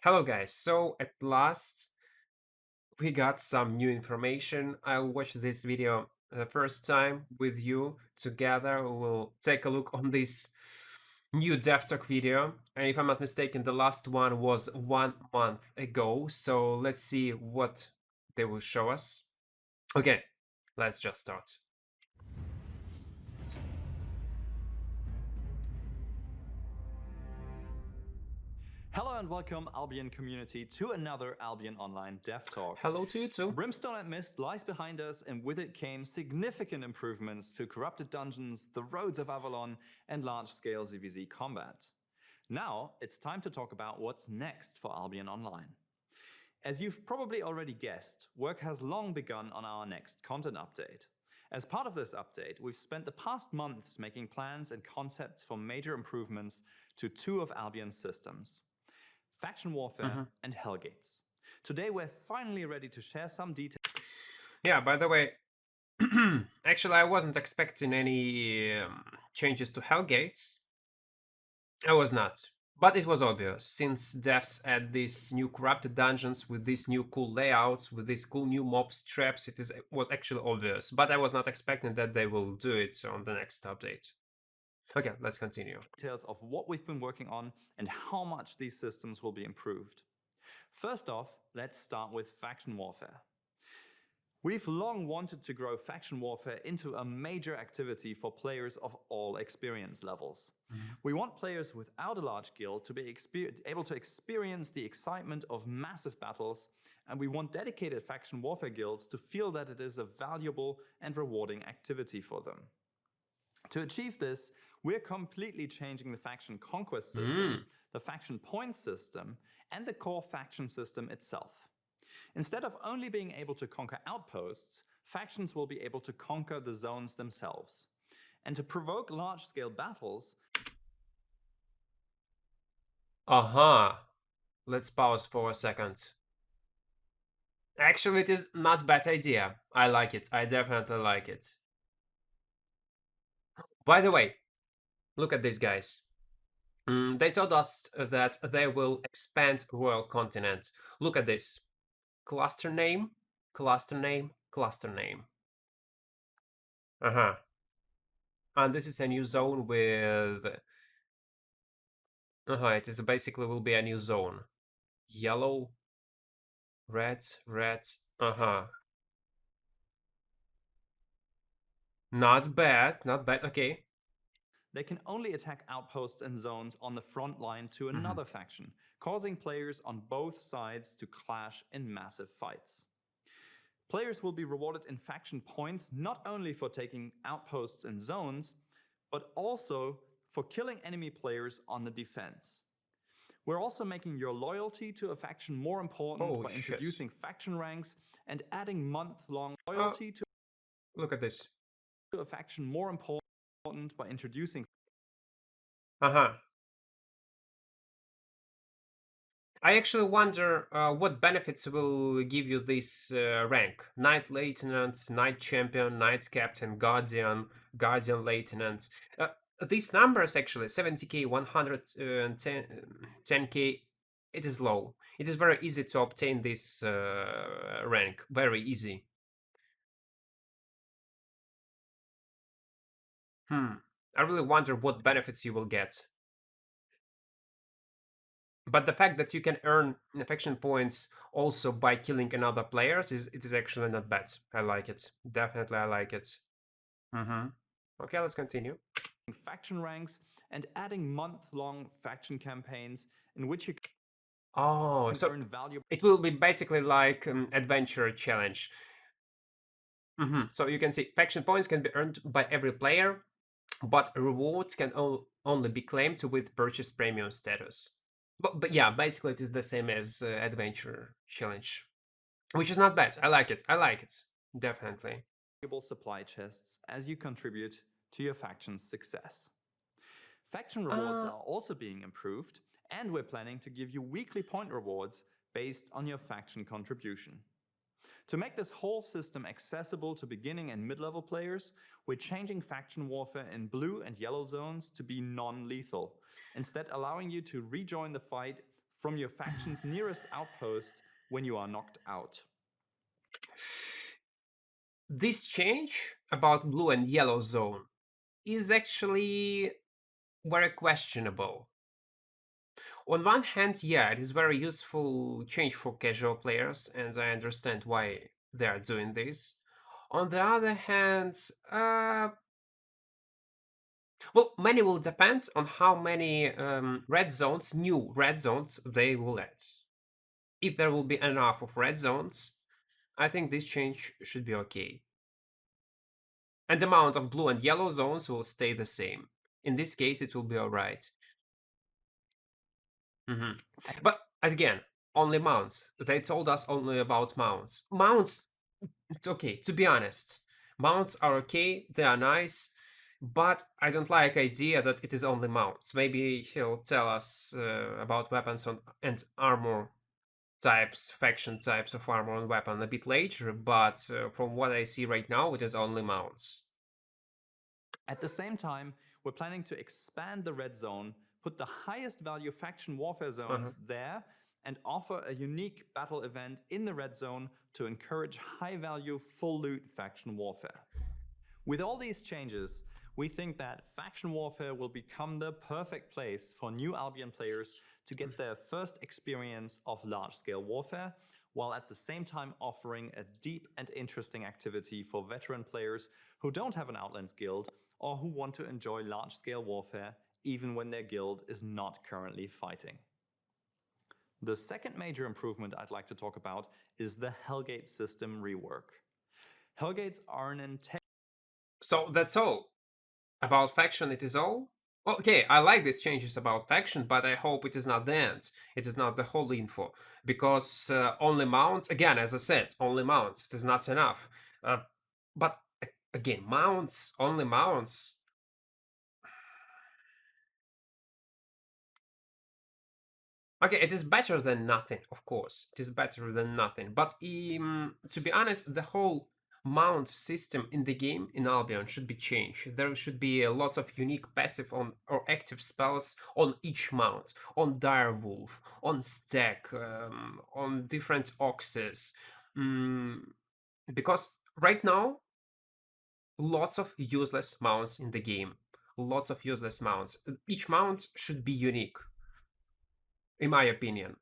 Hello guys, so at last we got some new information. I'll watch this video the first time with you together. We'll take a look on this new dev talk video. And if I'm not mistaken, the last one was 1 month ago. So let's see what they will show us. Okay, let's just start. Hello and welcome, Albion community, to another Albion Online Dev Talk. Hello to you too. Brimstone and Mist lies behind us, and with it came significant improvements to corrupted dungeons, the roads of Avalon, and large-scale ZVZ combat. Now, it's time to talk about what's next for Albion Online. As you've probably already guessed, work has long begun on our next content update. As part of this update, we've spent the past months making plans and concepts for major improvements to two of Albion's systems: Faction Warfare and Hellgates. Today we're finally ready to share some details. Yeah, by the way, actually I wasn't expecting any changes to Hellgates. I was not. But it was obvious, since devs add these new corrupted dungeons with these new cool layouts, with these cool new mobs, traps, it was actually obvious. But I was not expecting that they will do it on the next update. Okay, let's continue. Details of what we've been working on and how much these systems will be improved. First off, let's start with Faction Warfare. We've long wanted to grow Faction Warfare into a major activity for players of all experience levels. We want players without a large guild to be able to experience the excitement of massive battles, and we want dedicated Faction Warfare guilds to feel that it is a valuable and rewarding activity for them. To achieve this, we're completely changing the faction conquest system, the faction point system, and the core faction system itself. Instead of only being able to conquer outposts, factions will be able to conquer the zones themselves. And to provoke large-scale battles... Let's pause for a second. Actually, it is not a bad idea. I like it. I definitely like it. By the way, look at these guys. They told us that they will expand Royal Continent. Look at this. Cluster name, cluster name, cluster name. And this is a new zone with... it is basically will be a new zone. Yellow, red, red, Not bad, not bad, okay. They can only attack outposts and zones on the front line to another faction, causing players on both sides to clash in massive fights. Players will be rewarded in faction points not only for taking outposts and zones, but also for killing enemy players on the defense. We're also making your loyalty to a faction more important by introducing faction ranks and adding month-long loyalty to... Look at this. ...a faction more important by introducing... I actually wonder what benefits will give you this rank. Knight Lieutenant, Knight Champion, Knight Captain, Guardian, Guardian Lieutenant. These numbers actually, 70k, 110k, it is low. It is very easy to obtain this rank, very easy. I really wonder what benefits you will get. But the fact that you can earn faction points also by killing another players is actually not bad. I like it. Definitely I like it. Okay, let's continue. Faction ranks and adding month-long faction campaigns in which you can earn valuable... It will be basically like adventure challenge. So you can see faction points can be earned by every player, but rewards can only be claimed with purchase premium status. But yeah, basically it is the same as adventure challenge, which is not bad. I like it. I like it. Definitely. Supply chests as you contribute to your faction's success. Faction rewards are also being improved, and we're planning to give you weekly point rewards based on your faction contribution. To make this whole system accessible to beginning and mid-level players, we're changing faction warfare in blue and yellow zones to be non-lethal, instead allowing you to rejoin the fight from your faction's nearest outpost when you are knocked out. This change about blue and yellow zone is actually very questionable. On one hand, yeah, it is very useful change for casual players, and I understand why they are doing this. On the other hand, well, many will depend on how many red zones, new red zones, they will add. If there will be enough of red zones, I think this change should be okay. And the amount of blue and yellow zones will stay the same. In this case, it will be alright. But again, only mounts. They told us only about mounts. Mounts, okay, to be honest, mounts are okay, they are nice, but I don't like idea that it is only mounts. Maybe he'll tell us about weapons and armor types, faction types of armor and weapon a bit later, but from what I see right now, it is only mounts. At the same time, we're planning to expand the red zone, put the highest value faction warfare zones there, and offer a unique battle event in the red zone to encourage high value full loot faction warfare. With all these changes, we think that faction warfare will become the perfect place for new Albion players to get their first experience of large-scale warfare, while at the same time offering a deep and interesting activity for veteran players who don't have an Outlands guild or who want to enjoy large-scale warfare even when their guild is not currently fighting. The second major improvement I'd like to talk about is the Hellgate system rework. Hellgates are an integral. So that's all. About faction, it is all? Okay, I like these changes about faction, but I hope it is not the end. It is not the whole info. Because only mounts, again, as I said, only mounts. It is not enough. But again, mounts, only mounts. Okay, it is better than nothing, of course. It is better than nothing. But to be honest, the whole mount system in the game in Albion should be changed. There should be lots of unique passive on or active spells on each mount, on Direwolf, on Stack, on different Oxes. Because right now, lots of useless mounts in the game. Lots of useless mounts. Each mount should be unique, in my opinion.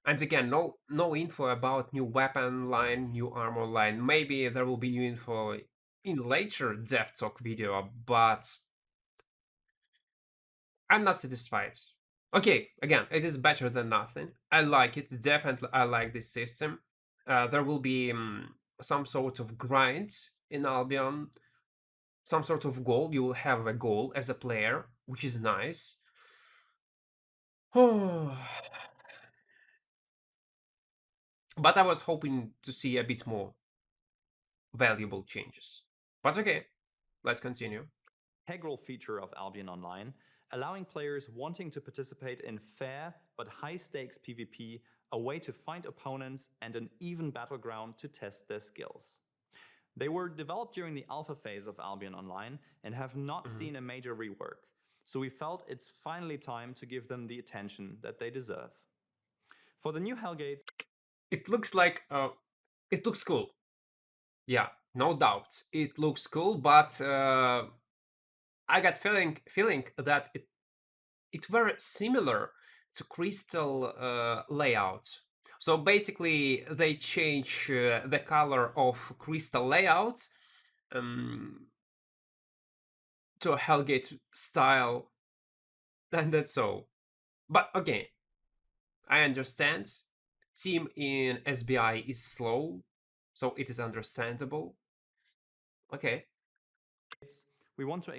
And again, no info about new weapon line, new armor line. Maybe there will be new info in later dev talk video, but I'm not satisfied. Okay, again, it is better than nothing. I like it. Definitely, I like this system. There will be some sort of grind in Albion, some sort of goal. You will have a goal as a player, which is nice. But I was hoping to see a bit more valuable changes. But okay, let's continue. Integral feature of Albion Online, allowing players wanting to participate in fair but high-stakes PvP a way to find opponents and an even battleground to test their skills. They were developed during the alpha phase of Albion Online and have not seen a major rework, so we felt it's finally time to give them the attention that they deserve. For the new Hellgate, it looks like it looks cool. Yeah, no doubt, it looks cool, but I got feeling that it very similar to Crystal layout. So basically, they change the color of Crystal layout to a Hellgate style, and that's all. But okay, I understand. Team in SBI is slow, so it is understandable. Okay. we want to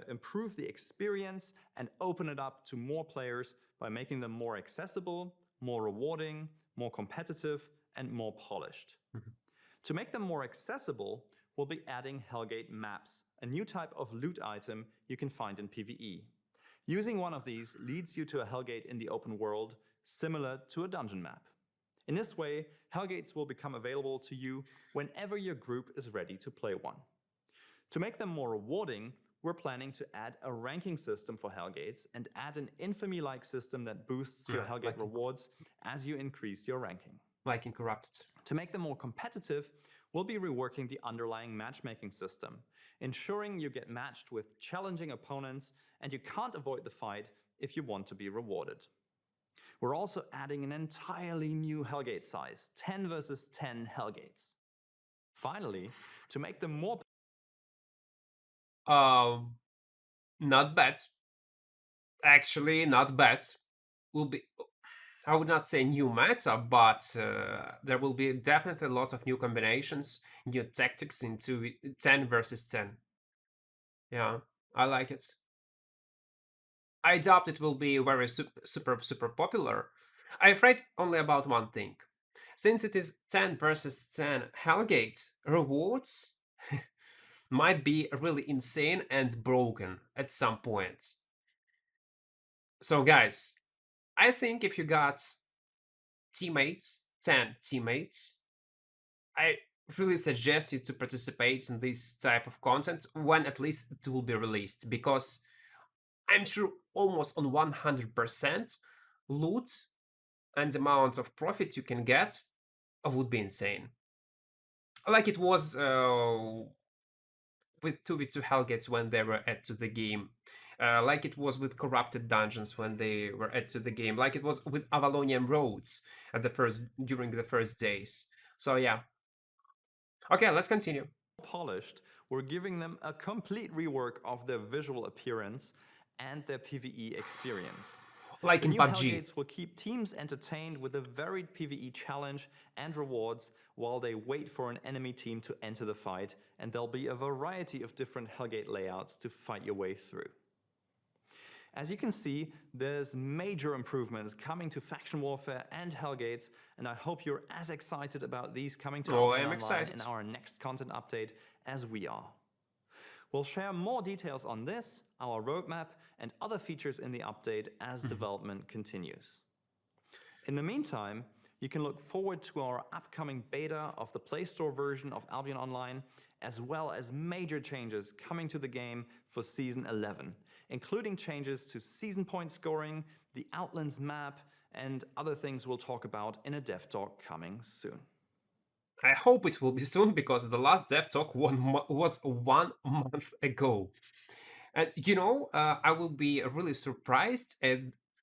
improve the experience and open it up to more players by making them more accessible, more rewarding, more competitive, and more polished. To make them more accessible, we'll be adding Hellgate maps, a new type of loot item you can find in PvE. Using one of these leads you to a Hellgate in the open world, similar to a dungeon map. In this way, Hellgates will become available to you whenever your group is ready to play one. To make them more rewarding, we're planning to add a ranking system for Hellgates and add an infamy-like system that boosts your Hellgate like rewards as you increase your ranking. like in Corrupted. To make them more competitive, we'll be reworking the underlying matchmaking system, ensuring you get matched with challenging opponents and you can't avoid the fight if you want to be rewarded. We're also adding an entirely new Hellgate size, 10 versus 10 Hellgates. Finally, to make them more Not bad. Actually, not bad. Will be, I would not say new meta, but there will be definitely lots of new combinations, new tactics into 10 versus 10. Yeah, I like it. I doubt it will be very super popular. I'm afraid only about one thing. Since it is 10 versus 10 Hellgate, rewards might be really insane and broken at some point. So guys, I think if you got teammates, 10 teammates, I really suggest you to participate in this type of content when at least it will be released, because I'm sure almost on 100% loot and amount of profit you can get would be insane. Like it was with 2v2 Hellgates when they were added to the game. Like it was with Corrupted Dungeons when they were added to the game. Like it was with Avalonian Roads at during the first days. So yeah. Okay, let's continue. polished, we're giving them a complete rework of their visual appearance and their PvE experience. Like The in new PUBG. Hellgates will keep teams entertained with a varied PvE challenge and rewards while they wait for an enemy team to enter the fight, and there'll be a variety of different Hellgate layouts to fight your way through. As you can see, there's major improvements coming to Faction Warfare and Hellgates, and I hope you're as excited about these coming to Albion Online excited. in our next content update as we are. We'll share more details on this, our roadmap, and other features in the update as development continues. In the meantime, you can look forward to our upcoming beta of the Play Store version of Albion Online, as well as major changes coming to the game for Season 11, including changes to season point scoring, the Outlands map, and other things we'll talk about in a dev talk coming soon. I hope it will be soon, because the last dev talk was 1 month ago. And you know, I will be really surprised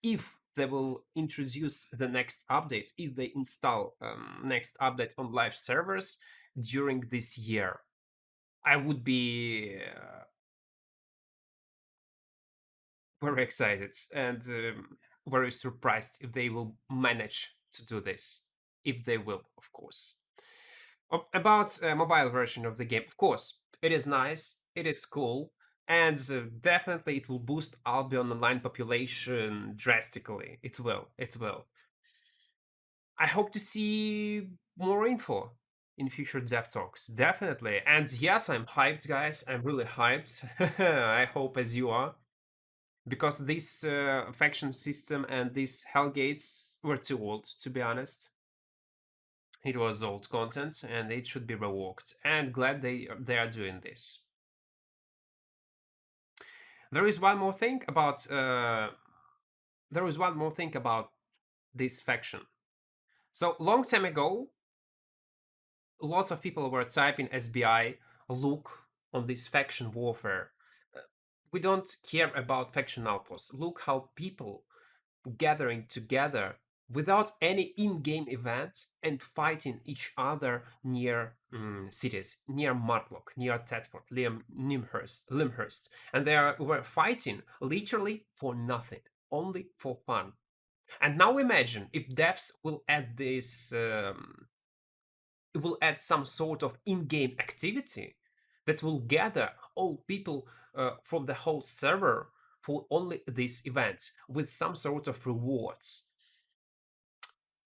if they will introduce the next update, if they install next update on live servers during this year. I would be very excited and very surprised if they will manage to do this. If they will, of course. About mobile version of the game, of course, it is nice, it is cool, and definitely it will boost Albion Online population drastically. It will. I hope to see more info in future dev talks, definitely. And yes, I'm hyped, guys. I'm really hyped. I hope as you are, because this faction system and these Hellgates were too old, to be honest. It was old content and it should be reworked, and glad they are doing this. There is one more thing about this faction. So long time ago, lots of people were typing SBI, look on this faction warfare. We don't care about faction outposts. Look how people gathering together without any in-game event and fighting each other near cities, near Martlock, near Thetford, Lyndhurst, and they were fighting literally for nothing, only for fun. And now imagine if devs will add this, will add some sort of in-game activity that will gather all people from the whole server for only this event with some sort of rewards.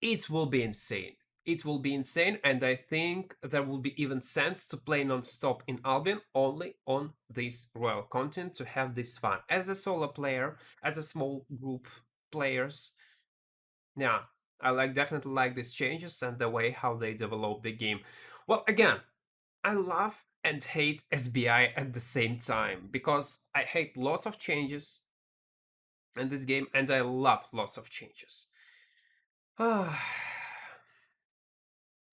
It will be insane. It will be insane, and I think there will be even sense to play non-stop in Albion only on this royal content to have this fun. As a solo player, as a small group players, yeah, I definitely like these changes and the way how they develop the game. Well, again, I love and hate SBI at the same time, because I hate lots of changes in this game and I love lots of changes.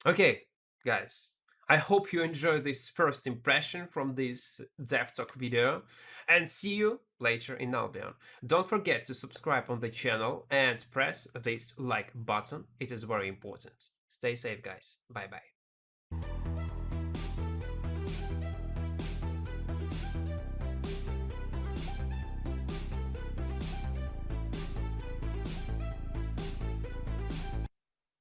Okay, guys, I hope you enjoy this first impression from this dev talk video, and see you later in Albion. Don't forget to subscribe on the channel and press this like button, it is very important. Stay safe, guys. Bye bye.